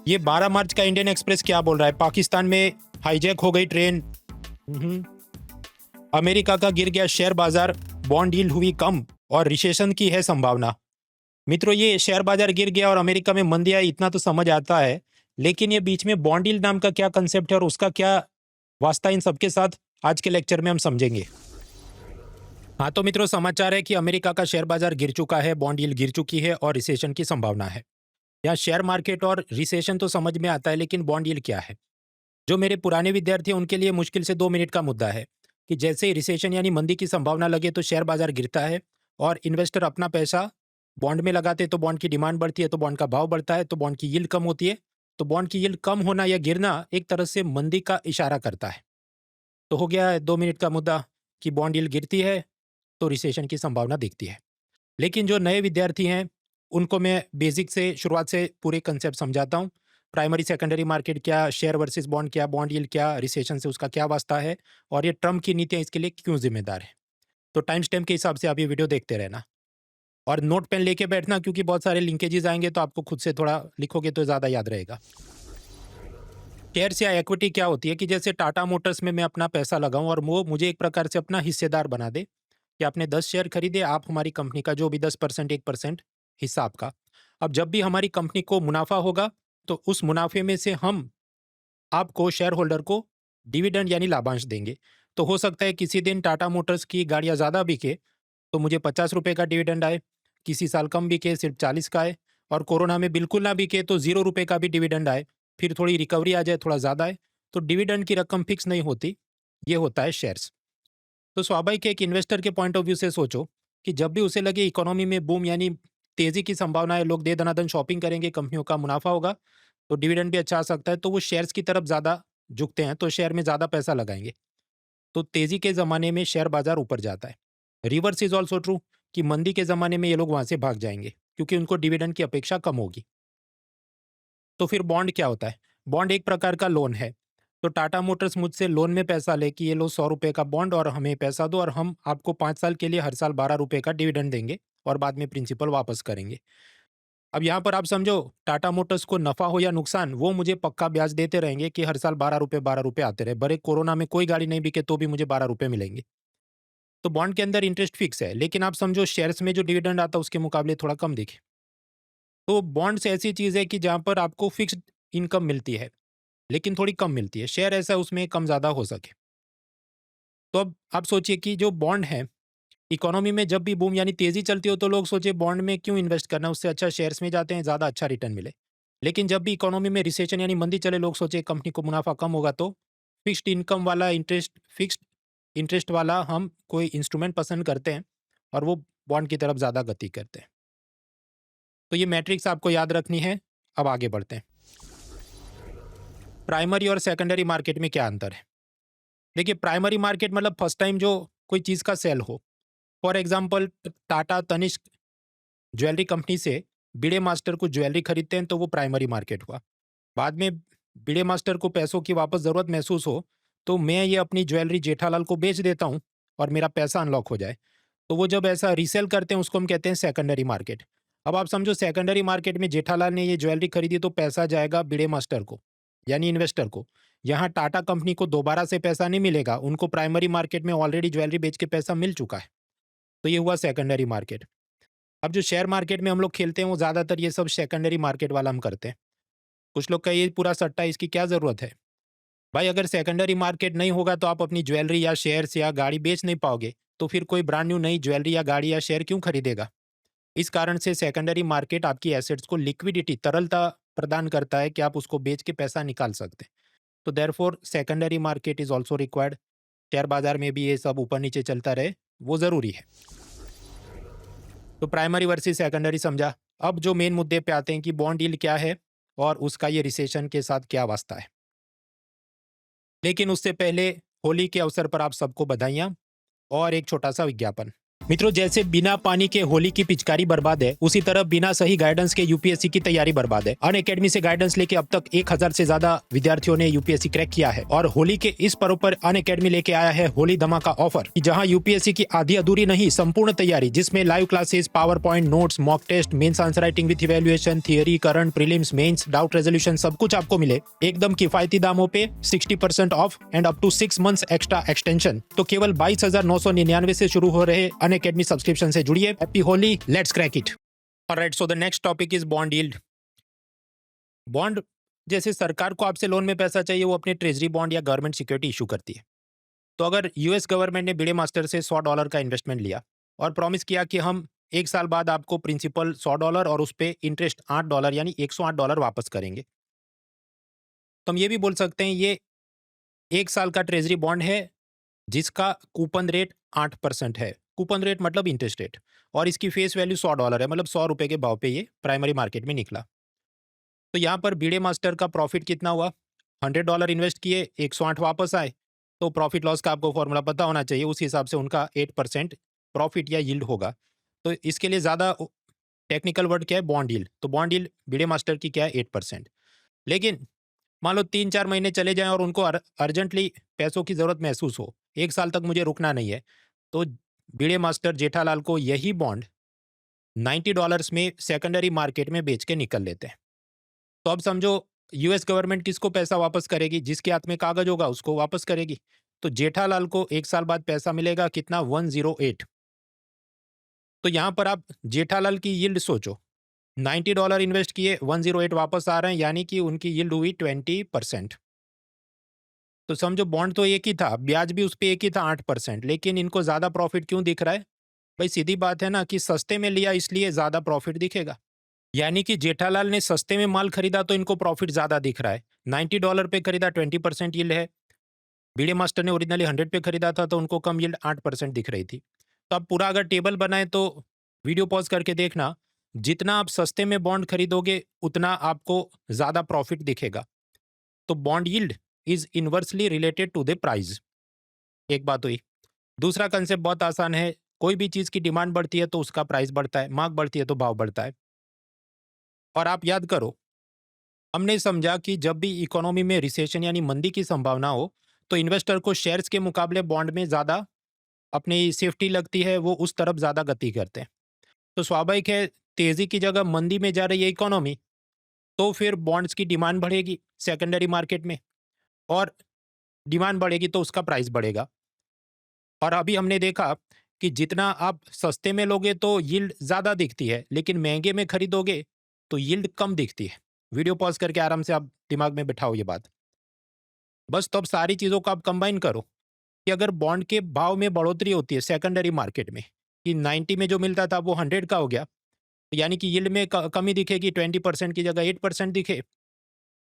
ये 12 मार्च का Indian express क्या बोल रहा है? पाकिस्तान में हाईजैक हो गई ट्रेन। अमेरिका का गिर गया शेयर बाजार, बॉन्ड यील्ड हुई कम और रिसेशन की है संभावना। मित्रों, ये शेयर बाजार गिर गया और अमेरिका में मंदी आई, इतना तो समझ आता है, लेकिन ये बीच में बॉन्ड यील्ड नाम का क्या कंसेप्ट है और उसका क्या वास्ता इन सबके साथ आज के लेक्चर में हम समझेंगे। हाँ तो मित्रों, समाचार है कि अमेरिका का शेयर बाजार गिर चुका है, बॉन्ड यील्ड गिर चुकी है और रिसेशन की संभावना है। यहाँ शेयर मार्केट और रिसेशन तो समझ में आता है, लेकिन बॉन्ड यील्ड क्या है? जो मेरे पुराने विद्यार्थी हैं उनके लिए मुश्किल से 2 मिनट का मुद्दा है कि जैसे ही रिसेशन यानी मंदी की संभावना लगे तो शेयर बाजार गिरता है और इन्वेस्टर अपना पैसा बॉन्ड में लगाते, तो बॉन्ड की डिमांड बढ़ती है, तो बॉन्ड का भाव बढ़ता है, तो बॉन्ड की यील्ड कम होती है। तो बॉन्ड की यील्ड कम होना या गिरना एक तरह से मंदी का इशारा करता है। तो हो गया 2 मिनट का मुद्दा कि बॉन्ड यील्ड गिरती है तो रिसेशन की संभावना दिखती है। लेकिन जो नए विद्यार्थी हैं उनको मैं बेसिक से शुरुआत से पूरे कंसेप्ट समझाता हूँ। प्राइमरी सेकेंडरी मार्केट क्या, शेयर वर्सेस बॉन्ड क्या, बॉन्ड यील्ड क्या, रिसेशन से उसका क्या वास्ता है और ये ट्रम्प की नीतियाँ इसके लिए क्यों जिम्मेदार है। तो टाइम स्टैम्प के हिसाब से आप ये वीडियो देखते रहना और नोट पेन लेके बैठना, क्योंकि बहुत सारे लिंकेजेस आएंगे तो आपको खुद से थोड़ा लिखोगे तो ज़्यादा याद रहेगा। शेयर्स या इक्विटी क्या होती है कि जैसे टाटा मोटर्स में मैं अपना पैसा लगाऊं और वो मुझे एक प्रकार से अपना हिस्सेदार बना दे कि आपने 10 शेयर खरीदे, आप हमारी कंपनी का जो भी 10% 1% हिस्सा आपका। अब जब भी हमारी कंपनी को मुनाफा होगा तो उस मुनाफे में से हम आपको शेयर होल्डर को डिविडेंड यानी लाभांश देंगे। तो हो सकता है किसी दिन टाटा मोटर्स की गाड़ियां ज़्यादा बिके तो मुझे 50 रुपये का डिविडेंड आए, किसी साल कम बिके सिर्फ 40 का आए, और कोरोना में बिल्कुल ना बिके तो 0 रुपये का भी डिविडेंड आए, फिर थोड़ी रिकवरी आ जाए, थोड़ा ज़्यादा आए। तो डिविडेंड की रकम फिक्स नहीं होती, ये होता है शेयर्स। तो स्वाभाविक है कि इन्वेस्टर के पॉइंट ऑफ व्यू से सोचो कि जब भी उसे लगे इकोनॉमी में बूम यानी तेजी की संभावना है, लोग दे दनादन शॉपिंग करेंगे, कंपनियों का मुनाफा होगा, तो डिविडेंड भी अच्छा आ सकता है, तो वो शेयर्स की तरफ ज़्यादा झुकते हैं, तो शेयर में ज़्यादा पैसा लगाएंगे। तो तेजी के ज़माने में शेयर बाजार ऊपर जाता है। रिवर्स इज ऑल्सो ट्रू कि मंदी के ज़माने में ये लोग वहाँ से भाग जाएंगे क्योंकि उनको डिविडेंड की अपेक्षा कम होगी। तो फिर बॉन्ड क्या होता है? बॉन्ड एक प्रकार का लोन है। तो टाटा मोटर्स मुझसे लोन में पैसा ले कि ये लो 100 रुपये का बॉन्ड और हमें पैसा दो और हम आपको 5 साल के लिए हर साल 12 रुपये का डिविडेंड देंगे और बाद में प्रिंसिपल वापस करेंगे। अब यहाँ पर आप समझो, टाटा मोटर्स को नफा हो या नुकसान, वो मुझे पक्का ब्याज देते रहेंगे कि हर साल 12 रुपये आते रहे, बड़े कोरोना में कोई गाड़ी नहीं बिके तो भी मुझे 12 रुपये मिलेंगे। तो बॉन्ड के अंदर इंटरेस्ट फिक्स है, लेकिन आप समझो शेयर्स में जो डिविडेंड आता है उसके मुकाबले थोड़ा कम दिखे। तो बॉन्ड्स ऐसी चीज है कि जहां पर आपको फिक्स्ड इनकम मिलती है लेकिन थोड़ी कम मिलती है। शेयर ऐसा उसमें कम ज्यादा हो सके। तो अब आप सोचिए कि जो बॉन्ड है, इकोनॉमी में जब भी बूम यानी तेजी चलती हो तो लोग सोचे बॉन्ड में क्यों इन्वेस्ट करना, उससे अच्छा शेयर्स में जाते हैं, ज्यादा अच्छा रिटर्न मिले। लेकिन जब भी इकोनॉमी में रिसेशन यानी मंदी चले, लोग सोचे कंपनी को मुनाफा कम होगा तो फिक्स्ड इनकम वाला फिक्स्ड इंटरेस्ट वाला हम कोई इंस्ट्रूमेंट पसंद करते हैं और वो बॉन्ड की तरफ ज़्यादा गति करते हैं। तो ये मैट्रिक्स आपको याद रखनी है। अब आगे बढ़ते हैं। प्राइमरी और सेकेंडरी मार्केट में क्या अंतर है? देखिए, प्राइमरी मार्केट मतलब फर्स्ट टाइम जो कोई चीज़ का सेल हो। For example, Tata Tanishq jewellery company से भिड़े मास्टर को ज्वेलरी खरीदते हैं तो वो प्राइमरी मार्केट हुआ। बाद में भिड़े मास्टर को पैसों की वापस ज़रूरत महसूस हो तो मैं ये अपनी ज्वेलरी जेठालाल को बेच देता हूँ और मेरा पैसा अनलॉक हो जाए। तो वो जब ऐसा रीसेल करते हैं उसको हम कहते हैं सेकेंडरी मार्केट। अब आप समझो, सेकेंडरी मार्केट में जेठालाल ने ये ज्वेलरी खरीदी तो पैसा जाएगा भिड़े मास्टर को यानी इन्वेस्टर को। यहाँ टाटा कंपनी को दोबारा से पैसा नहीं मिलेगा, उनको प्राइमरी मार्केट में ऑलरेडी ज्वेलरी बेच के पैसा मिल चुका है। तो ये हुआ सेकेंडरी मार्केट। अब जो शेयर मार्केट में हम लोग खेलते हैं वो ज़्यादातर ये सब सेकेंडरी मार्केट वाला हम करते हैं। कुछ लोग का ये पूरा सट्टा, इसकी क्या ज़रूरत है? भाई, अगर सेकेंडरी मार्केट नहीं होगा तो आप अपनी ज्वेलरी या शेयर्स या गाड़ी बेच नहीं पाओगे, तो फिर कोई ब्रांड न्यू नई ज्वेलरी या गाड़ी या शेयर क्यों खरीदेगा? इस कारण से सेकेंडरी मार्केट आपकी एसेट्स को लिक्विडिटी, तरलता प्रदान करता है कि आप उसको बेच के पैसा निकाल सकते हैं। तो therefore secondary market is also required. Share बाजार में भी ये सब ऊपर नीचे चलता रहे, वो ज़रूरी है। तो प्राइमरी वर्सेस सेकेंडरी समझा। अब जो मेन मुद्दे पे आते हैं कि बॉन्ड यील्ड क्या है और उसका ये रिसेशन के साथ क्या वास्ता है। लेकिन उससे पहले होली के अवसर पर आप सबको बधाइयाँ और एक छोटा सा विज्ञापन। मित्रों, जैसे बिना पानी के होली की पिचकारी बर्बाद है, उसी तरह बिना सही गाइडेंस के यूपीएससी की तैयारी बर्बाद है। अनअकैडमी से गाइडेंस लेके अब तक 1000 से ज्यादा विद्यार्थियों ने यूपीएससी क्रैक किया है और होली के इस पर्व पर अनअकैडमी लेके आया है होली धमाका ऑफर, जहां यूपीएससी की आधी अधूरी नहीं संपूर्ण तैयारी, जिसमें live classes, power point notes, mock test, mains answer writing with evaluation, theory, current, prelims, mains, doubt resolution, सब कुछ आपको मिले एकदम किफायती दामों पे 60% off and up to 6 months extra extension. तो केवल 22,999 से शुरू हो रहे अनअकैडमी सब्सक्रिप्शन से जुड़िए। Happy Holi, let's crack it. Alright, so the next topic is bond yield. Bond, जैसे सरकार को आपसे लोन में पैसा चाहिए, वो अपने ट्रेजरी बॉन्ड या गवर्नमेंट सिक्योरिटी इशू करती है। तो अगर यूएस गवर्नमेंट ने बीडे मास्टर से $100 का इन्वेस्टमेंट लिया और प्रॉमिस किया कि हम 1 साल बाद आपको प्रिंसिपल $100 और उस पर इंटरेस्ट $8 यानी $108 वापस करेंगे, तो हम ये भी बोल सकते हैं ये 1 साल का ट्रेजरी बॉन्ड है जिसका कूपन रेट 8% है। कूपन रेट मतलब इंटरेस्ट रेट, और इसकी फेस वैल्यू $100 है, मतलब 100 रुपए के भाव पे ये प्राइमरी मार्केट में निकला। तो यहाँ पर बीडे मास्टर का प्रॉफिट कितना हुआ? $100 इन्वेस्ट किए, 108 वापस आए। तो प्रॉफिट लॉस का आपको फॉर्मूला पता होना चाहिए, उस हिसाब से उनका 8% प्रॉफिट या यील्ड होगा। तो इसके लिए ज़्यादा टेक्निकल वर्ड क्या है? Bond yield. तो बॉन्ड यील्ड बीडे मास्टर की क्या है? 8%। लेकिन मान लो 3-4 महीने चले जाएं और उनको अर्जेंटली पैसों की ज़रूरत महसूस हो, 1 साल तक मुझे रुकना नहीं है, तो बीडे मास्टर जेठालाल को यही बॉन्ड $90 में सेकेंडरी मार्केट में बेच के निकल लेते हैं। तो अब समझो यूएस गवर्नमेंट किसको पैसा वापस करेगी? जिसके हाथ में कागज होगा उसको वापस करेगी। तो जेठालाल को 1 साल बाद पैसा मिलेगा कितना? 108। तो यहां पर आप जेठालाल की यील्ड सोचो, $90 इन्वेस्ट किए, 108 वापस आ रहे हैं, यानी कि उनकी यील्ड हुई 20%। तो समझो बॉन्ड तो एक ही था, ब्याज भी उस पर एक ही था 8%, लेकिन इनको ज्यादा प्रॉफिट क्यों दिख रहा है? भाई सीधी बात है ना कि सस्ते में लिया इसलिए ज्यादा प्रॉफिट दिखेगा। यानी कि जेठालाल ने सस्ते में माल खरीदा तो इनको प्रॉफिट ज्यादा दिख रहा है। $90 पे खरीदा, 20% यील्ड है। बीडे मास्टर ने ओरिजिनली 100 पे खरीदा था तो उनको कम यील्ड 8% दिख रही थी। तो अब पूरा अगर टेबल बनाए तो वीडियो पॉज करके देखना, जितना आप सस्ते में बॉन्ड खरीदोगे उतना आपको ज्यादा प्रॉफिट दिखेगा। तो bond yield is inversely related to the price. एक बात हुई। दूसरा कंसेप्ट बहुत आसान है, कोई भी चीज की डिमांड बढ़ती है तो उसका प्राइस बढ़ता है, मांग बढ़ती है तो भाव बढ़ता है। और आप याद करो, हमने समझा कि जब भी इकोनॉमी में रिसेशन यानी मंदी की संभावना हो तो इन्वेस्टर को शेयर्स के मुकाबले बॉन्ड में ज्यादा अपनी सेफ्टी लगती है, वो उस तरफ ज्यादा गति करते हैं। तो स्वाभाविक है, तेजी की जगह मंदी में जा रही है इकोनॉमी, तो फिर बॉन्ड्स की डिमांड बढ़ेगी सेकेंडरी मार्केट में, और डिमांड बढ़ेगी तो उसका प्राइस बढ़ेगा। और अभी हमने देखा कि जितना आप सस्ते में लोगे तो यील्ड ज़्यादा दिखती है, लेकिन महंगे में खरीदोगे तो यील्ड कम दिखती है। वीडियो पॉज करके आराम से आप दिमाग में बिठाओ ये बात। बस तो अब सारी चीज़ों को आप कंबाइन करो कि अगर बॉन्ड के भाव में बढ़ोतरी होती है सेकेंडरी मार्केट में, कि 90 में जो मिलता था वो 100 का हो गया, यानी कि यील्ड में कमी दिखेगी, 20% की जगह 8% दिखे।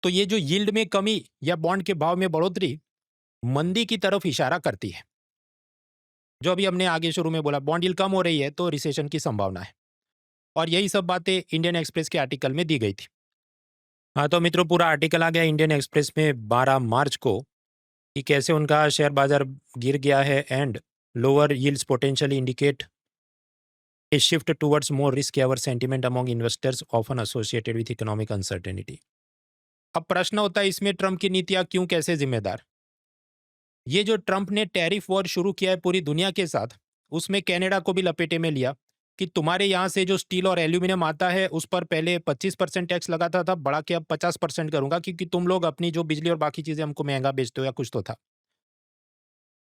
तो ये जो यील्ड में कमी या बॉन्ड के भाव में बढ़ोतरी मंदी की तरफ इशारा करती है। जो अभी हमने आगे शुरू में बोला, बॉन्ड यील्ड कम हो रही है तो रिसेशन की संभावना है, और यही सब बातें इंडियन एक्सप्रेस के आर्टिकल में दी गई थी। हाँ तो मित्रों, पूरा आर्टिकल आ गया इंडियन एक्सप्रेस में 12 मार्च को कि कैसे उनका शेयर बाजार गिर गया है and lower yields potentially indicate a shift towards more risk ever sentiment among investors often associated with economic uncertainty. अब प्रश्न होता है इसमें ट्रंप की नीतियां क्यों, कैसे जिम्मेदार? ये जो ट्रंप ने टैरिफ वॉर शुरू किया है पूरी दुनिया के साथ, उसमें कनाडा को भी लपेटे में लिया कि तुम्हारे यहाँ से जो स्टील और एल्यूमिनियम आता है उस पर पहले 25% टैक्स लगाता था, बढ़ा के अब 50% करूंगा क्योंकि तुम लोग अपनी जो बिजली और बाकी चीजें हमको महंगा बेचते हो, या कुछ तो था।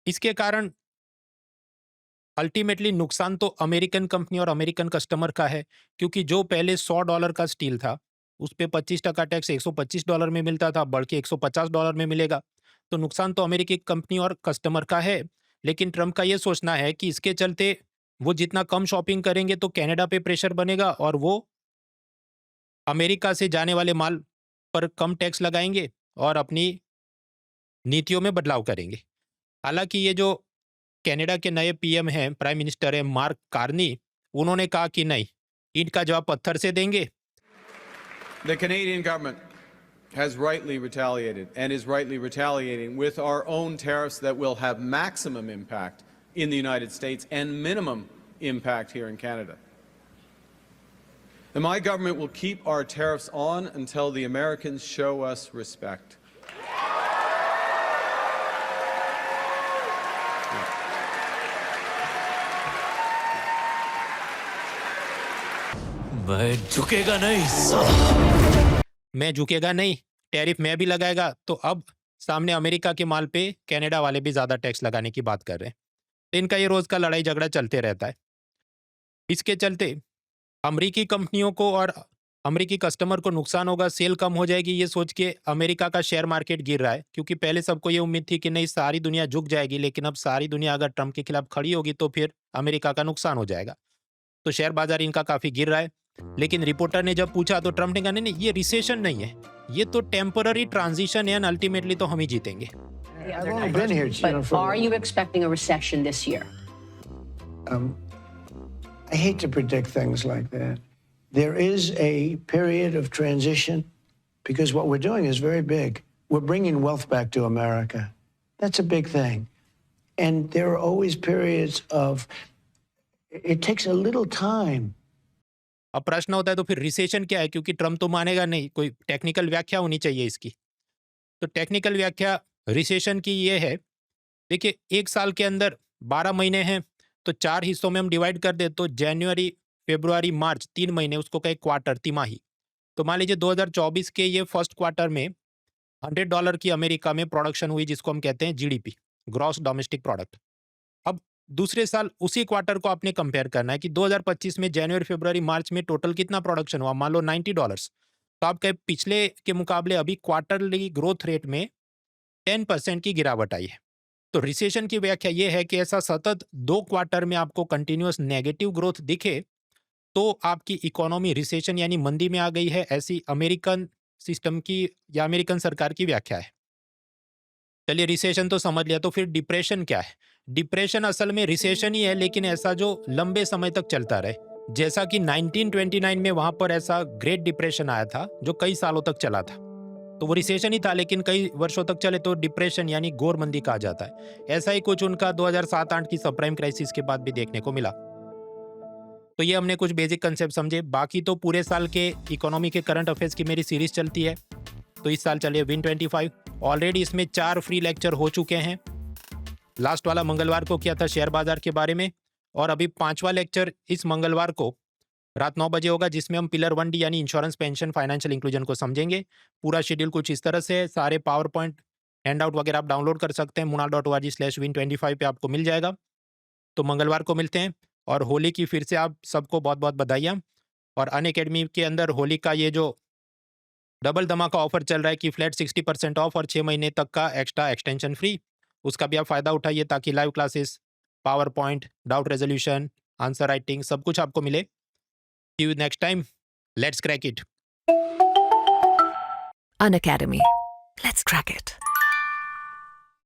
इसके कारण अल्टीमेटली नुकसान तो अमेरिकन कंपनी और अमेरिकन कस्टमर का है, क्योंकि जो पहले $100 का स्टील था उस पर 25% टैक्स $125 में मिलता था, बढ़ के $150 में मिलेगा। तो नुकसान तो अमेरिकी कंपनी और कस्टमर का है। लेकिन ट्रंप का ये सोचना है कि इसके चलते वो जितना कम शॉपिंग करेंगे तो कनाडा पे प्रेशर बनेगा और वो अमेरिका से जाने वाले माल पर कम टैक्स लगाएंगे और अपनी नीतियों में बदलाव करेंगे। हालांकि ये जो कनाडा के नए पीएम हैं, प्राइम मिनिस्टर है मार्क कार्नी, उन्होंने कहा कि नहीं, ईंट का जवाब पत्थर से देंगे। The Canadian government has rightly retaliated and is rightly retaliating with our own tariffs that will have maximum impact in the United States and minimum impact here in Canada. And my government will keep our tariffs on until the Americans show us respect. मैं झुकेगा नहीं साला। मैं झुकेगा नहीं, tariff मैं भी लगाएगा। तो अब सामने अमेरिका के माल पे कनाडा वाले भी ज़्यादा टैक्स लगाने की बात कर रहे हैं। तो इनका ये रोज़ का लड़ाई झगड़ा चलते रहता है। इसके चलते अमेरिकी कंपनियों को और अमेरिकी कस्टमर को नुकसान होगा, सेल कम हो जाएगी, ये सोच के अमेरिका का शेयर मार्केट गिर रहा है। क्योंकि पहले सबको ये उम्मीद थी कि नहीं, सारी दुनिया झुक जाएगी, लेकिन अब सारी दुनिया अगर ट्रंप के खिलाफ खड़ी होगी तो फिर अमेरिका का नुकसान हो जाएगा। तो शेयर बाजार इनका काफ़ी गिर रहा है। लेकिन रिपोर्टर ने जब पूछा तो ट्रंप ने कहा नहीं, ये रिसेशन नहीं है, ये तो टेम्पररी ट्रांजिशन है, अल्टीमेटली तो हम ही जीतेंगे। I've only been here, But for are you expecting a recession this year? I hate to predict things like that. There is a period of transition because what we're doing is very big. We're bringing wealth back to America. That's a big thing. And there are always periods of, it takes a little time. अब प्रश्न होता है तो फिर recession क्या है, क्योंकि Trump तो मानेगा नहीं, कोई टेक्निकल व्याख्या होनी चाहिए इसकी। तो टेक्निकल व्याख्या रिसेशन की ये है, देखिए एक साल के अंदर 12 महीने हैं, तो 4 हिस्सों में हम डिवाइड कर दे तो जनवरी, फरवरी, मार्च 3 महीने, उसको कहे क्वार्टर, तिमाही। तो मान लीजिए 2024 के ये फर्स्ट क्वार्टर में $100 की अमेरिका में प्रोडक्शन हुई, जिसको हम कहते हैं जीडीपी, ग्रॉस डोमेस्टिक प्रोडक्ट। अब दूसरे साल उसी क्वार्टर को आपने कंपेयर करना है कि 2025 में जनवरी, फरवरी, मार्च में टोटल कितना प्रोडक्शन हुआ। मान लो $90, तो आपके पिछले के मुकाबले अभी क्वार्टरली ग्रोथ रेट में 10% की गिरावट आई है। तो रिसेशन की व्याख्या ये है कि ऐसा सतत 2 क्वार्टर में आपको कंटिन्यूअस नेगेटिव ग्रोथ दिखे तो आपकी इकोनॉमी रिसेशन यानी मंदी में आ गई है, ऐसी अमेरिकन सिस्टम की या अमेरिकन सरकार की व्याख्या है। चलिए रिसेशन तो समझ लिया, तो फिर डिप्रेशन क्या है? डिप्रेशन असल में रिसेशन ही है, लेकिन ऐसा जो लंबे समय तक चलता रहे, जैसा कि 1929 में वहां पर ऐसा ग्रेट डिप्रेशन आया था जो कई सालों तक चला था। तो वो रिसेशन ही था, लेकिन कई वर्षों तक चले तो डिप्रेशन यानी घोर मंदी कहा जाता है। ऐसा ही कुछ उनका 2007-8 की सबप्राइम क्राइसिस के बाद भी देखने को मिला। तो ये हमने कुछ बेसिक कंसेप्ट समझे। बाकी तो पूरे साल के इकोनॉमी के करंट अफेयर्स की मेरी सीरीज चलती है, तो इस साल चलिए विन 25। ऑलरेडी इसमें 4 फ्री लेक्चर हो चुके हैं। लास्ट वाला मंगलवार को किया था शेयर बाजार के बारे में, और अभी 5वां लेक्चर इस मंगलवार को रात 9 बजे होगा, जिसमें हम पिलर 1D यानी इंश्योरेंस, पेंशन, फाइनेंशियल इंक्लूजन को समझेंगे। पूरा शेड्यूल कुछ इस तरह से है। सारे पावर पॉइंट, हैंड आउट वगैरह आप डाउनलोड कर सकते हैं, munal.org/win25 पे आपको मिल जाएगा। तो मंगलवार को मिलते हैं, और होली की फिर से आप सबको बहुत बहुत बधाइयाँ। और अनअकैडमी के अंदर होली का ये जो डबल धमाका ऑफर चल रहा है कि फ्लैट 60% ऑफ और 6 महीने तक का एक्स्ट्रा एक्सटेंशन फ्री, उसका भी आप फ़ायदा उठाइए ताकि live classes, power point, doubt resolution, answer writing सब कुछ आपको मिले। See you next time. Let's crack it. Unacademy. Let's crack it.